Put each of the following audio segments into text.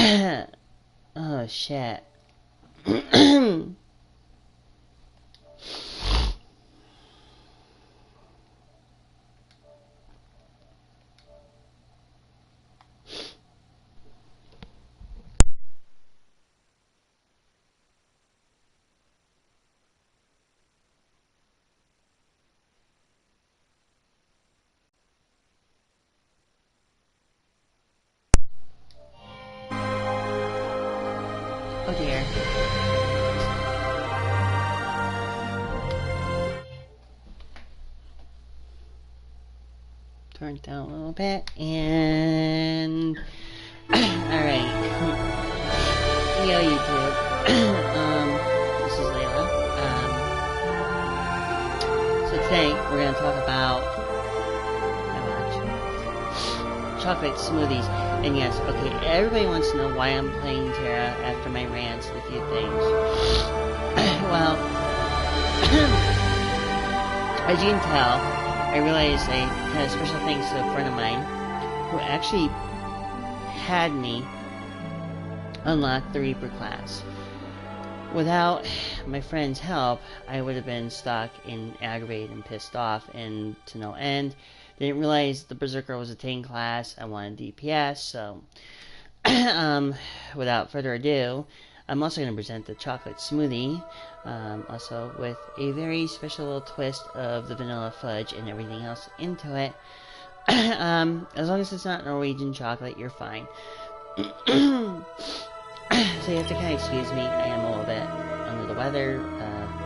Oh shit. Oh dear. Turn it down a little bit and alright. Yo YouTube. This is Layla. So today we're gonna talk about chocolate smoothies. And yes, okay, everybody wants to know why I'm playing Tera after my rants with a few things. Well, as you can tell, I realized I had a special thanks to a friend of mine who actually had me unlock the Reaper class. Without my friend's help, I would have been stuck and aggravated and pissed off and to no end. Didn't realize the Berserker was a tank class. I wanted DPS, so without further ado, I'm also going to present the chocolate smoothie, also with a very special little twist of the vanilla fudge and everything else into it. As long as it's not Norwegian chocolate, you're fine. So you have to kind of excuse me. I am a little bit under the weather,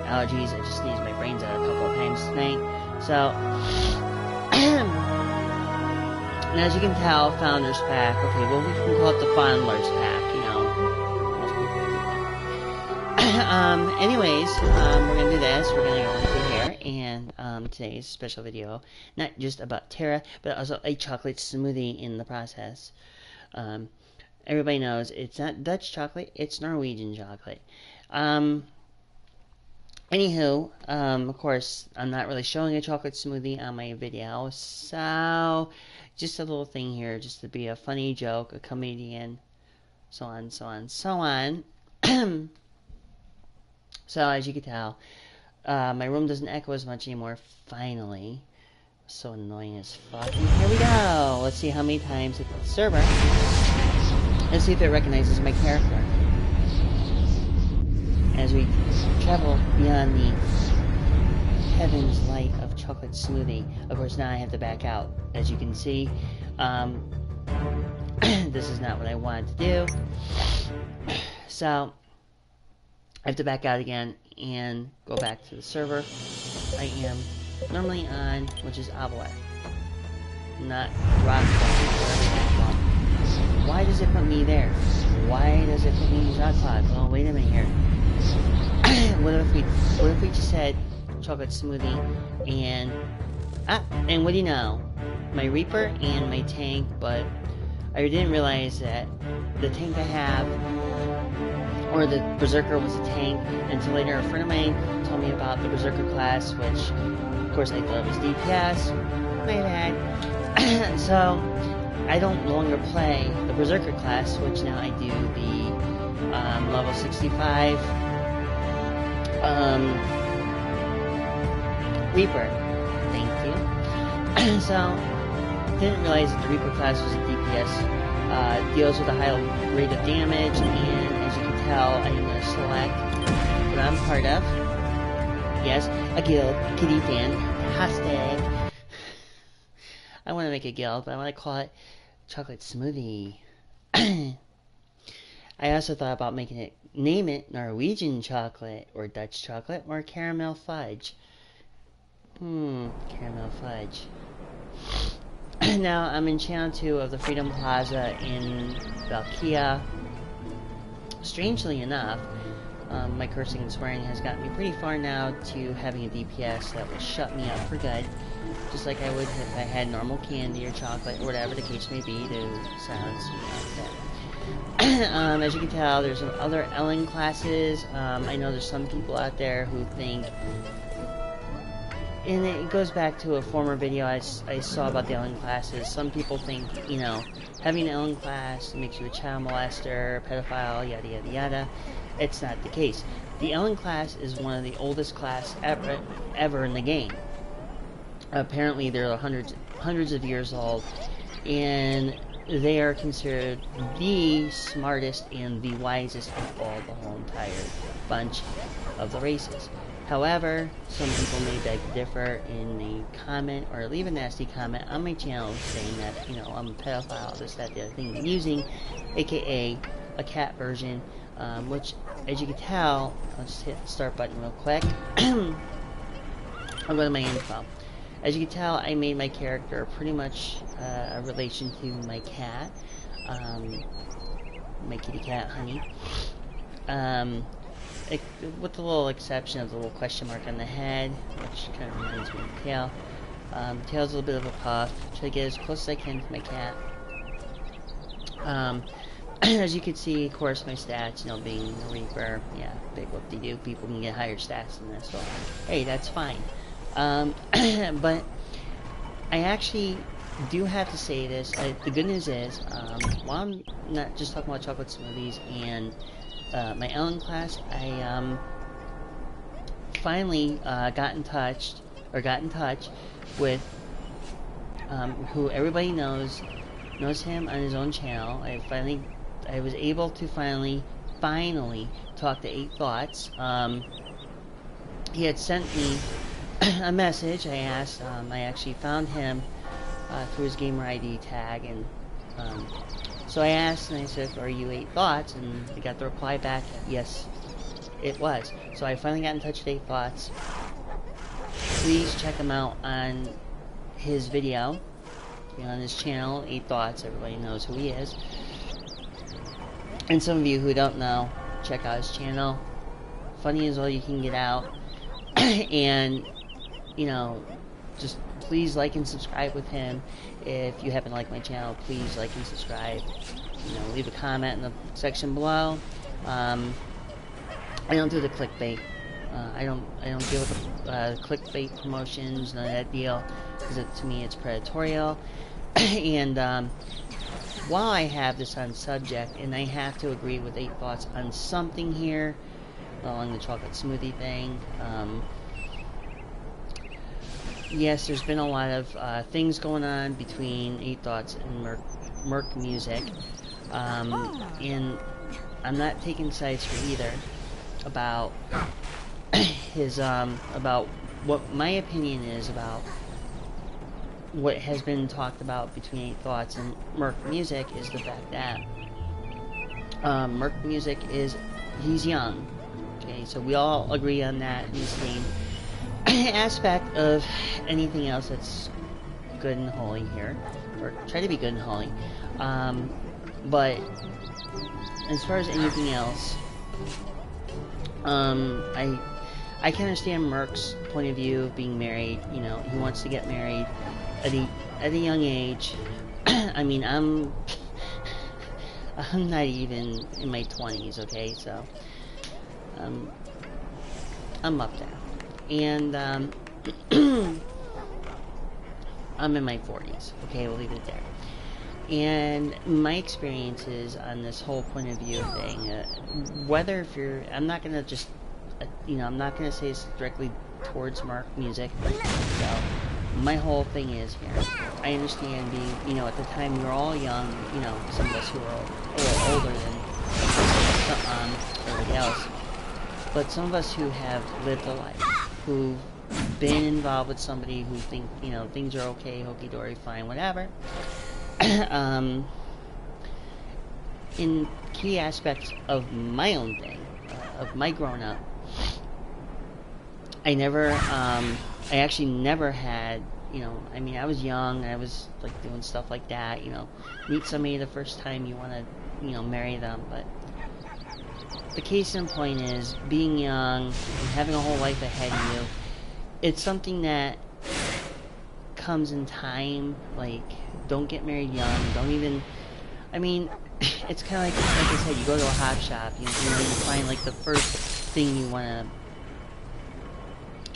allergies. I just sneezed my brains out a couple of times tonight. So, and as you can tell, Founders Pack. Okay, well we can call it the Fondlers Pack. You know, most people do that. Anyways, we're gonna do this. We're gonna go into here, and today's special video, not just about Tera, but also a chocolate smoothie in the process. Everybody knows it's not Dutch chocolate, it's Norwegian chocolate. Anywho, of course, I'm not really showing a chocolate smoothie on my video, so just a little thing here, just to be a funny joke, a comedian, so on, so on, so on. So, as you can tell, my room doesn't echo as much anymore, finally. So annoying as fuck. And here we go! Let's see how many times it hits the server. Let's see if it recognizes my character. As we travel beyond the heaven's light of chocolate smoothie. Of course, now I have to back out. As you can see, this is not what I wanted to do. So, I have to back out again and go back to the server I am normally on, which is Obelisk, not Rock. Why does it put me there? Why does it put me in Rock? Oh, wait a minute here. What if we just had chocolate smoothie and what do you know? My Reaper and my tank, but I didn't realize that the tank I have, or the Berserker, was a tank until later a friend of mine told me about the Berserker class, which of course I thought was DPS. My bad. So I don't longer play the Berserker class, which now I do the level 65 Reaper. Thank you. So, didn't realize that the Reaper class was a DPS. Deals with a high rate of damage, and as you can tell, I'm going to select what I'm part of. Yes, a guild. Kitty fantastic. I want to make a guild, but I want to call it Chocolate Smoothie. I also thought about name it Norwegian chocolate, or Dutch chocolate, or caramel fudge. Caramel fudge. Now, I'm in Channel 2 of the Freedom Plaza in Valkia. Strangely enough, my cursing and swearing has gotten me pretty far now to having a DPS that would shut me up for good. Just like I would if I had normal candy or chocolate, or whatever the case may be, to silence me like that. As you can tell, there's some other Ellen classes. I know there's some people out there who think and it goes back to a former video I saw about the alien classes. Some people think, you know, having an alien class makes you a child molester, pedophile, yada yada yada. It's not the case. The alien class is one of the oldest class ever in the game. Apparently they're hundreds of years old, and they are considered the smartest and the wisest of all the whole entire bunch of the races. However, some people may beg to differ in a comment or leave a nasty comment on my channel saying that, you know, I'm a pedophile, this, that, the other thing I'm using, aka a cat version, which, as you can tell, I'll just hit the start button real quick. I'll go to my info. As you can tell, I made my character pretty much a relation to my cat, my kitty cat, Honey. With the little exception of the little question mark on the head, which kind of reminds me of the tail. Tail's a little bit of a puff. Try to get as close as I can to my cat. As you can see, of course, my stats, you know, being a Reaper, yeah, big whoop-de-doo, people can get higher stats than this, so hey, that's fine. But I actually do have to say this. The good news is, while I'm not just talking about chocolate smoothies and my Ellen class, I finally got in touch with who everybody knows him on his own channel. I was able to finally talk to 8 Thoughts. He had sent me a message. I asked, I actually found him through his gamer ID tag, and so I asked and I said, are you 8 Thoughts? And I got the reply back, yes, it was. So I finally got in touch with 8 Thoughts. Please check him out on his video, you know, on his channel, 8 Thoughts. Everybody knows who he is. And some of you who don't know, check out his channel. Funny is all you can get out. And, you know, just please like and subscribe with him. If you happen to like my channel, please like and subscribe. You know, leave a comment in the section below. I don't do the clickbait. I don't deal with clickbait promotions, none of that deal, because to me it's predatorial. And while I have this on subject, and I have to agree with 8 Thoughts on something here, along the chocolate smoothie thing. Yes, there's been a lot of things going on between 8 Thoughts and Merc Music, and I'm not taking sides for either about his about what my opinion is about what has been talked about between 8 Thoughts and Merc Music is the fact that Merc Music he's young. Okay, so we all agree on that in the same aspect of anything else that's good and holy here, or try to be good and holy. But as far as anything else, I can understand Merc's point of view of being married. You know, he wants to get married at a young age. I mean, I'm not even in my 20s, okay, so I'm up there. And I'm in my 40s, okay, we'll leave it there. And my experiences on this whole point of view thing, whether if you're, I'm not gonna just, you know, I'm not gonna say this directly towards Merc Music, but so my whole thing is here. I understand being, you know, at the time we were all young, you know, some of us who are a little older than everybody else, but some of us who have lived a life, who've been involved with somebody who think, you know, things are okay, hokey-dory, fine, whatever. In key aspects of my own thing, of my growing up, I actually never had, you know, I mean, I was young, I was, like, doing stuff like that, you know, meet somebody the first time you want to, you know, marry them, but the case in point is, being young, and having a whole life ahead of you, it's something that comes in time. Like, don't get married young, don't even, I mean, it's kind of like I said, you go to a hot shop, you find, like, the first thing you want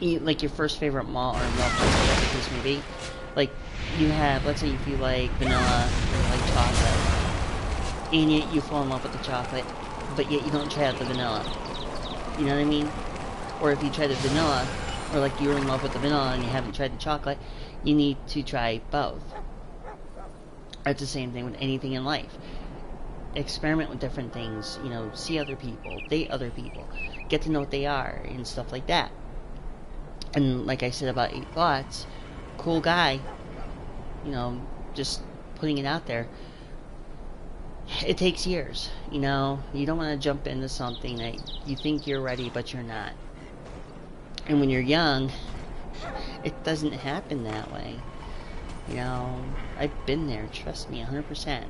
like your first favorite malt or milk, whatever the case may be. Like you have, let's say if you like vanilla or like chocolate, and yet you fall in love with the chocolate, but yet you don't try out the vanilla. You know what I mean? Or if you try the vanilla, or like you're in love with the vanilla and you haven't tried the chocolate, you need to try both. It's the same thing with anything in life. Experiment with different things, you know, see other people, date other people, get to know what they are, and stuff like that. And like I said about 8 Thoughts, cool guy, you know, just putting it out there. It takes years, you know, you don't want to jump into something that you think you're ready, but you're not. And when you're young, it doesn't happen that way. You know, I've been there, trust me, 100%.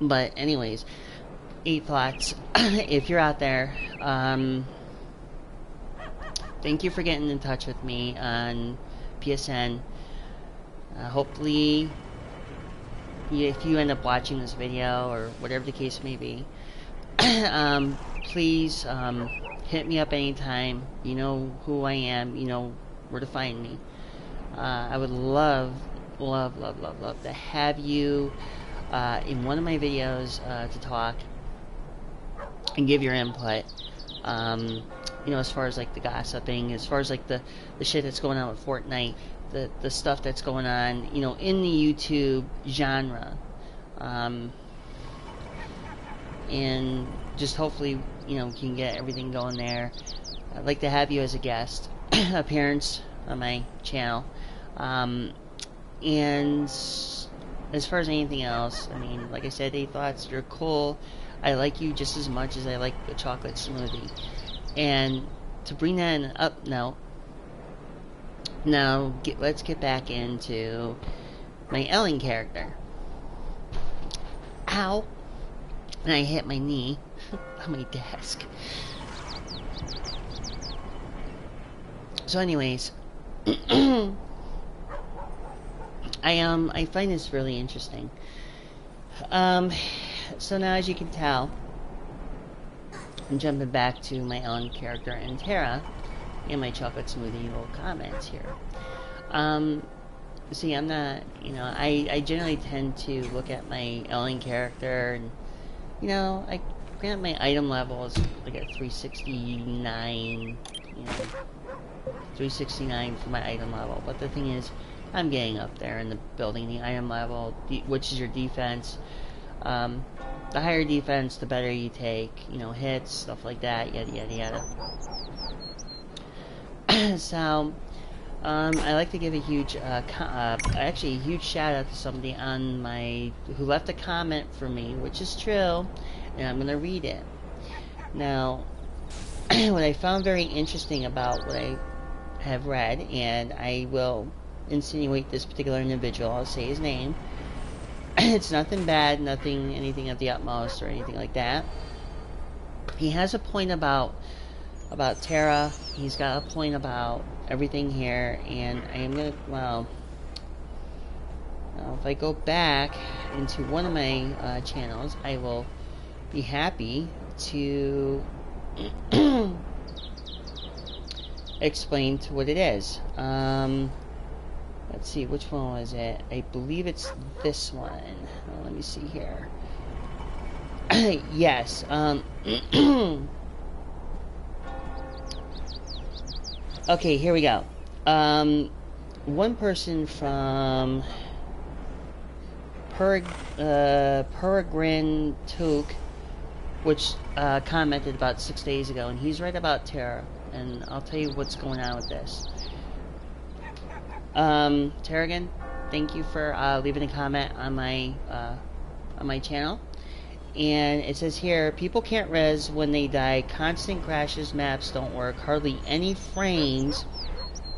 But anyways, 8 Thoughts, if you're out there, thank you for getting in touch with me on PSN. Hopefully, if you end up watching this video, or whatever the case may be, please hit me up anytime. You know who I am, you know where to find me. I would love to have you in one of my videos to talk and give your input. You know, as far as like the gossiping, as far as like the shit that's going on with Fortnite, the stuff that's going on, you know, in the YouTube genre, and just hopefully, you know, we can get everything going there. I'd like to have you as a guest appearance on my channel, and as far as anything else, I mean, like I said, 8 Thoughts, you're cool. I like you just as much as I like the chocolate smoothie. And to bring that up now, let's get back into my Ellen character. Ow! And I hit my knee on my desk. So anyways, I find this really interesting. So now, as you can tell, I'm jumping back to my Ellen character and Tera in my chocolate smoothie little comments here. See, I'm not, you know, I generally tend to look at my Ellen character, and, you know, I grant my item level is like at 369, you know, 369 for my item level, but the thing is, I'm getting up there in the building the item level, which is your defense. The higher defense, the better you take, you know, hits, stuff like that, yada yada yada. So, I like to give a huge, actually a huge shout out to somebody on who left a comment for me, which is true, and I'm gonna read it. Now, what I found very interesting about what I have read, and I will insinuate this particular individual, I'll say his name. It's nothing bad, anything of the utmost or anything like that. He has a point about Tera. He's got a point about everything here, and I am gonna, well, if I go back into one of my channels, I will be happy to explain to what it is. Let's see, which one was it? I believe it's this one. Let me see here. Yes. Okay, here we go. One person from Peregrine Took, which commented about 6 days ago, and he's right about Tera, and I'll tell you what's going on with this. Tera, thank you for leaving a comment on my channel. And it says here, people can't res when they die, constant crashes, maps don't work, hardly any frames.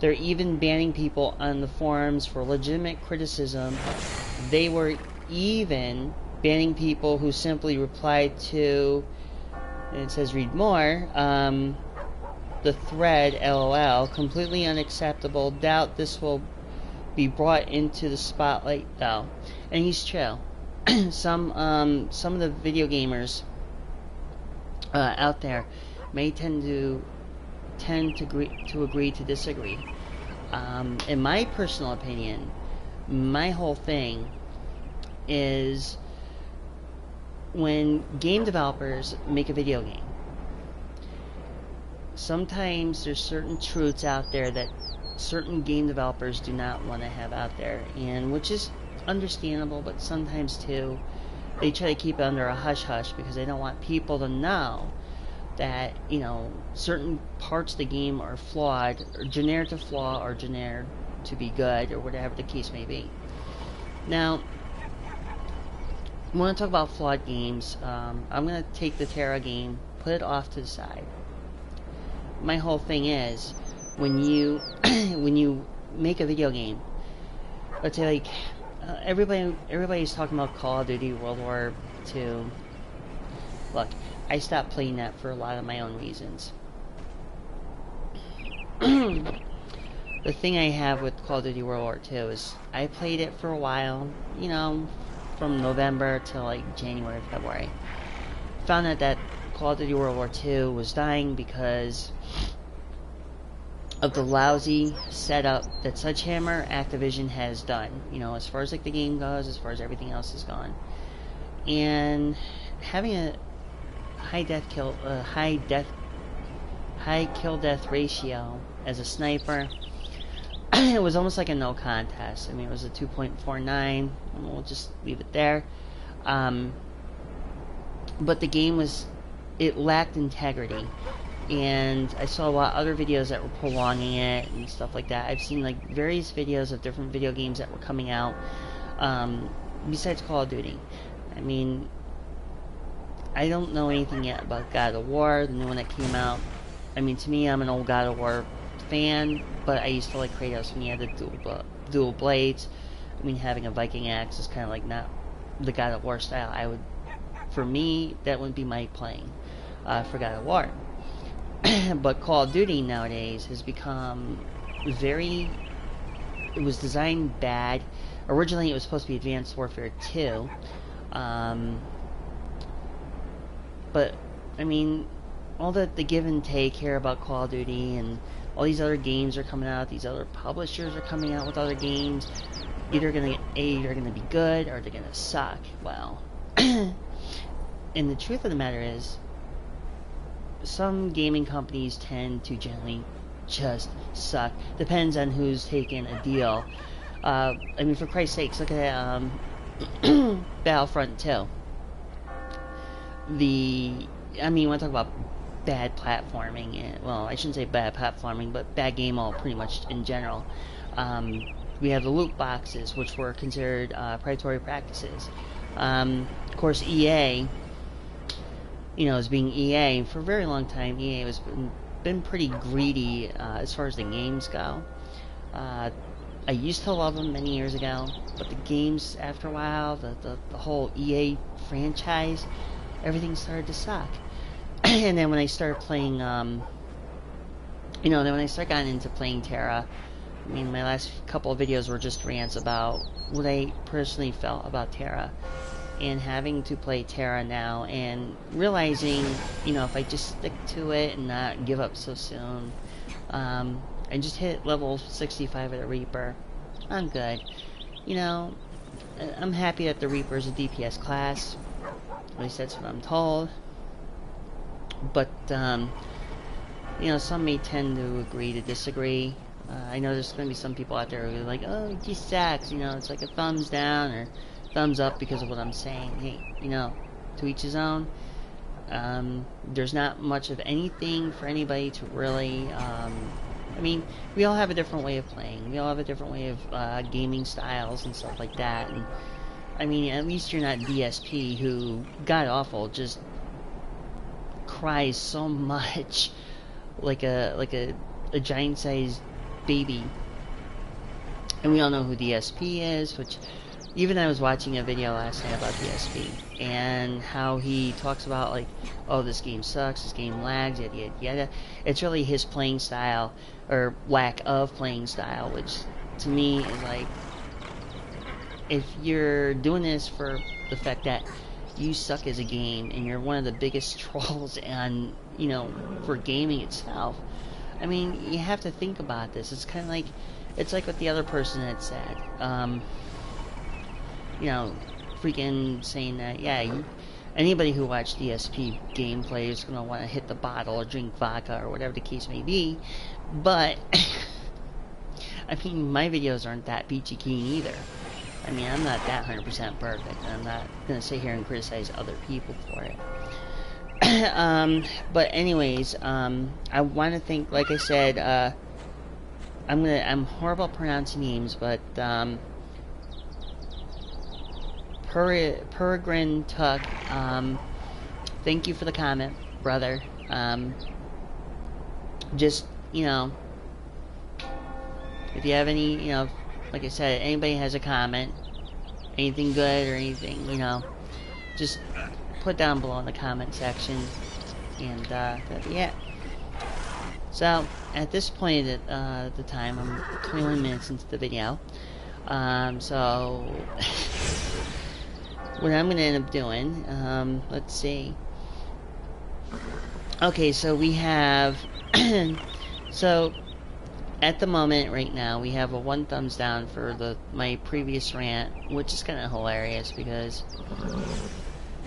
They're even banning people on the forums for legitimate criticism. They were even banning people who simply replied to, and it says read more, the thread, LOL, completely unacceptable. Doubt this will be brought into the spotlight though. And he's true. Some of the video gamers out there may tend to tend to agree to disagree. In my personal opinion, my whole thing is when game developers make a video game, sometimes there's certain truths out there that certain game developers do not want to have out there, and which is understandable, but sometimes too they try to keep it under a hush-hush because they don't want people to know that, you know, certain parts of the game are flawed, or generic to flaw, or generic to be good, or whatever the case may be. Now, I want to talk about flawed games. I'm going to take the Tera game, put it off to the side. My whole thing is, when you when you make a video game, let's say like everybody's talking about Call of Duty World War II. Look, I stopped playing that for a lot of my own reasons. The thing I have with Call of Duty World War II is I played it for a while, you know, from November to like January, February. Found out that Call of Duty World War II was dying because of the lousy setup that Sledgehammer Activision has done, you know, as far as like the game goes, as far as everything else is gone. And having a high kill death ratio as a sniper, it was almost like a no contest. I mean, it was a 2.49. We'll just leave it there. But the game it lacked integrity, and I saw a lot of other videos that were prolonging it and stuff like that. I've seen like various videos of different video games that were coming out besides Call of Duty. I mean, I don't know anything yet about God of War, the new one that came out. I mean, to me, I'm an old God of War fan, but I used to like Kratos when he had the dual blades. I mean, having a Viking axe is kind of like not the God of War style. For me, that wouldn't be my playing for God of War. But Call of Duty nowadays has become it was designed bad. Originally, it was supposed to be Advanced Warfare 2. But, I mean, all the give and take here about Call of Duty, and all these other games are coming out, these other publishers are coming out with other games, either gonna be good, or they're gonna suck. Well, and the truth of the matter is, some gaming companies tend to generally just suck. Depends on who's taking a deal. I mean, for Christ's sakes, look at Battlefront 2. I mean, when I talk about bad platforming, well, I shouldn't say bad platforming, but bad game all pretty much in general. We have the loot boxes, which were considered predatory practices. Of course, EA, you know, as being EA, for a very long time, EA has been pretty greedy as far as the games go. I used to love them many years ago, but the games, after a while, the whole EA franchise, everything started to suck. And then when I started playing, then when I started getting into playing Tera, I mean, my last couple of videos were just rants about what I personally felt about Tera. And having to play Tera now, and realizing, if I just stick to it and not give up so soon, and just hit level 65 of the Reaper, I'm good. I'm happy that the Reaper is a DPS class. At least that's what I'm told. But, some may tend to agree to disagree. I know there's going to be some people out there who are like, oh, it just sucks, it's like a thumbs down or thumbs up because of what I'm saying. Hey, to each his own. There's not much of anything for anybody to really, we all have a different way of playing. We all have a different way of gaming styles and stuff like that. And, at least you're not DSP, who, god awful, just cries so much like a giant-sized baby. And we all know who DSP is, which even I was watching a video last night about DSP and how he talks about, like, oh, this game sucks, this game lags, yada yada yada. It's really his playing style, or lack of playing style, which to me is like, if you're doing this for the fact that you suck as a game and you're one of the biggest trolls on, for gaming itself, I mean, you have to think about this. It's kind of like, it's like what the other person had said. You know, freaking saying that, yeah, anybody who watched ESP gameplay is going to want to hit the bottle or drink vodka or whatever the case may be. But, I mean, my videos aren't that peachy keen either. I mean, I'm not that 100% perfect. I'm not going to sit here and criticize other people for it. But anyways, I want to thank, like I said, I'm horrible at pronouncing names, but, Peregrine Tuck, thank you for the comment, brother. Just, you know, if you have any, you know, like I said, anybody has a comment, anything good or anything, you know, just put down below in the comment section, and, that'd be it. So, at this point at the time, I'm 21 minutes into the video, so, what I'm going to end up doing, let's see. Okay, so we have, so, at the moment, right now, we have a 1 thumbs down for my previous rant, which is kind of hilarious, because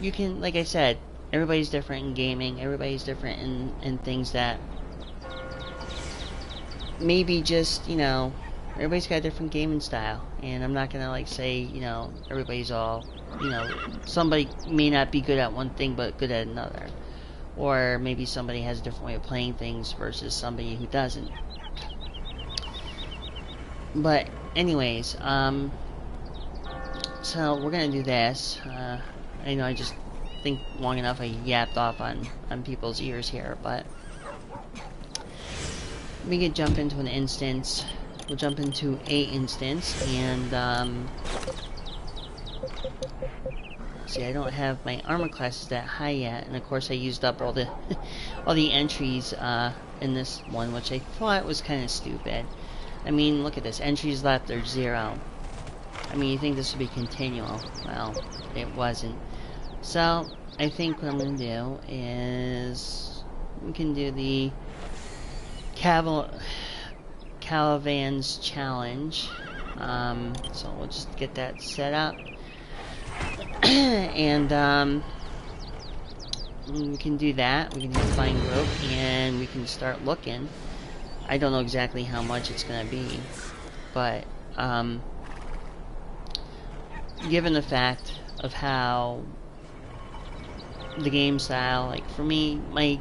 you can, like I said, everybody's different in gaming, everybody's different in things that maybe just, you know, everybody's got a different gaming style, and I'm not gonna, like, say, you know, everybody's all, you know, somebody may not be good at one thing, but good at another. Or maybe somebody has a different way of playing things versus somebody who doesn't. But, anyways, so we're gonna do this. I know I just think long enough I yapped off on people's ears here, but we could jump into an instance. We'll jump into a instance, and see, I don't have my armor classes that high yet, and of course I used up all the all the entries in this one, which I thought was kind of stupid. I mean, look at this, entries left are 0. I mean, you think this would be continual. Well, it wasn't. So, I think what I'm going to do is we can do the Calavan's challenge. So we'll just get that set up. And we can do that. We can do the flying group, and we can start looking. I don't know exactly how much it's going to be, but given the fact of how the game style, like for me, my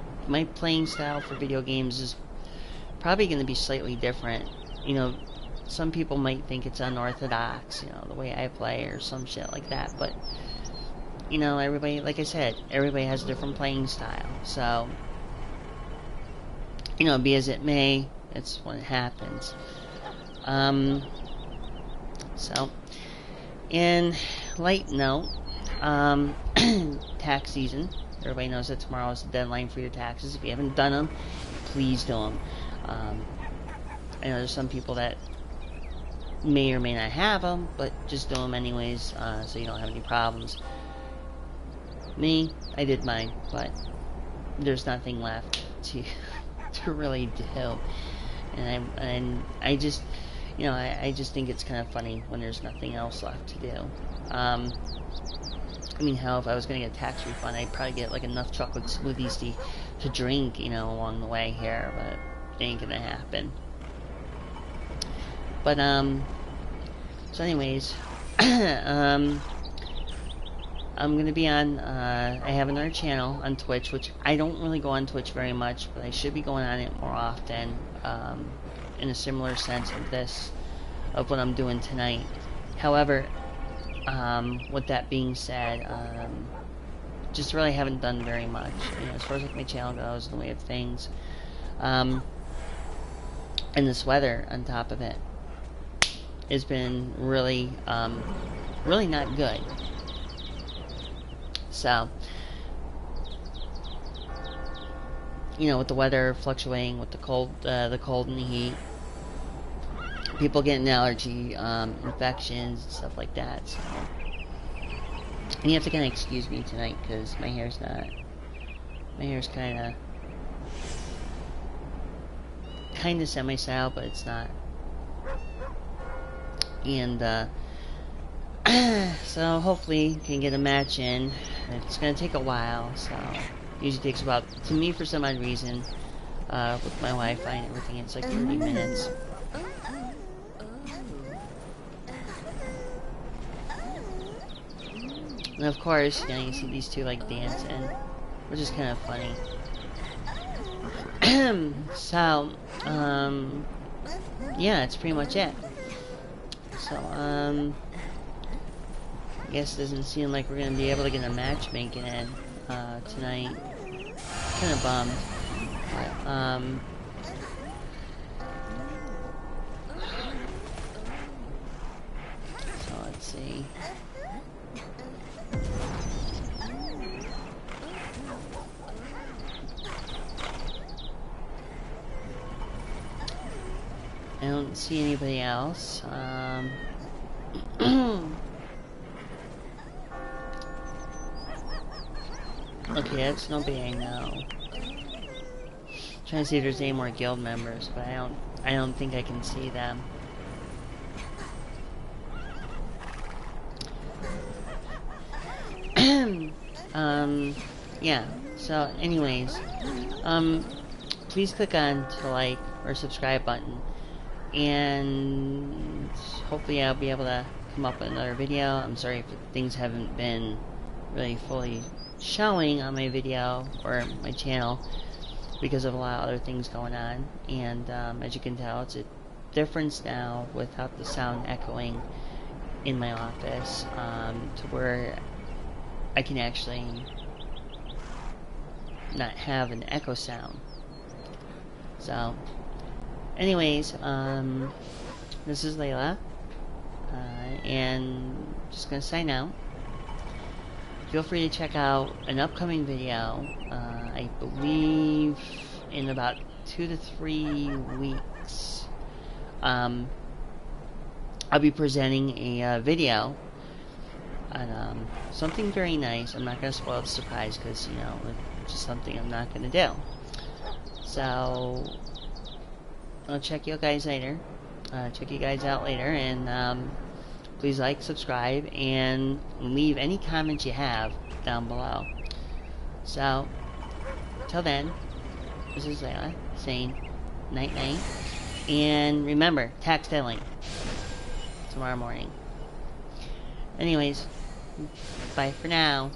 playing style for video games is probably going to be slightly different. You know, some people might think it's unorthodox, you know, the way I play or some shit like that, but you know, everybody, like I said, everybody has a different playing style, so you know, be as it may, it's when it happens. So, in light note, tax season. Everybody knows that tomorrow is the deadline for your taxes. If you haven't done them, please do them. I know there's some people that may or may not have them, but just do them anyways, so you don't have any problems. Me, I did mine, but there's nothing left to really do, and I just, you know, I just think it's kind of funny when there's nothing else left to do. I mean, hell, if I was going to get a tax refund, I'd probably get like enough chocolate smoothies to drink, you know, along the way here, but it ain't gonna happen. But so anyways, I'm gonna be on, I have another channel on Twitch, which I don't really go on Twitch very much, but I should be going on it more often, in a similar sense of this, of what I'm doing tonight. However, with that being said, just really haven't done very much, you know, as far as like my channel goes, in the way of things, and this weather on top of it has been really, really not good. So, you know, with the weather fluctuating, with the cold and the heat, people getting allergy, infections, and stuff like that. So, and you have to kind of excuse me tonight because my hair's kind of kind of semi-style, but it's not. And so hopefully can get a match in. It's gonna take a while, so usually takes about, to me for some odd reason, with my Wi-Fi and everything, it's like 30 minutes. And of course, you know, you see these two like dancing, which is kind of funny. So, yeah, that's pretty much it. So, I guess it doesn't seem like we're gonna be able to get a matchmaking in tonight. Kind of bummed, but so let's see. I don't see anybody else. Okay, that's nobody I know. Trying to see if there's any more guild members, but I don't think I can see them. Yeah. So, anyways, please click on the like or subscribe button, and hopefully I'll be able to come up with another video. I'm sorry if things haven't been really fully showing on my video or my channel because of a lot of other things going on, and as you can tell, it's a difference now without the sound echoing in my office, to where I can actually not have an echo sound. So anyways, this is Layla, and just gonna sign out. Feel free to check out an upcoming video, I believe in about 2 to 3 weeks. I'll be presenting a video on something very nice. I'm not going to spoil the surprise because, you know, it's just something I'm not going to do. So, I'll check you guys later. Check you guys out later, and please like, subscribe, and leave any comments you have down below. So, till then, this is Layla saying night night, and remember, tax deadline tomorrow morning. Anyways, bye for now.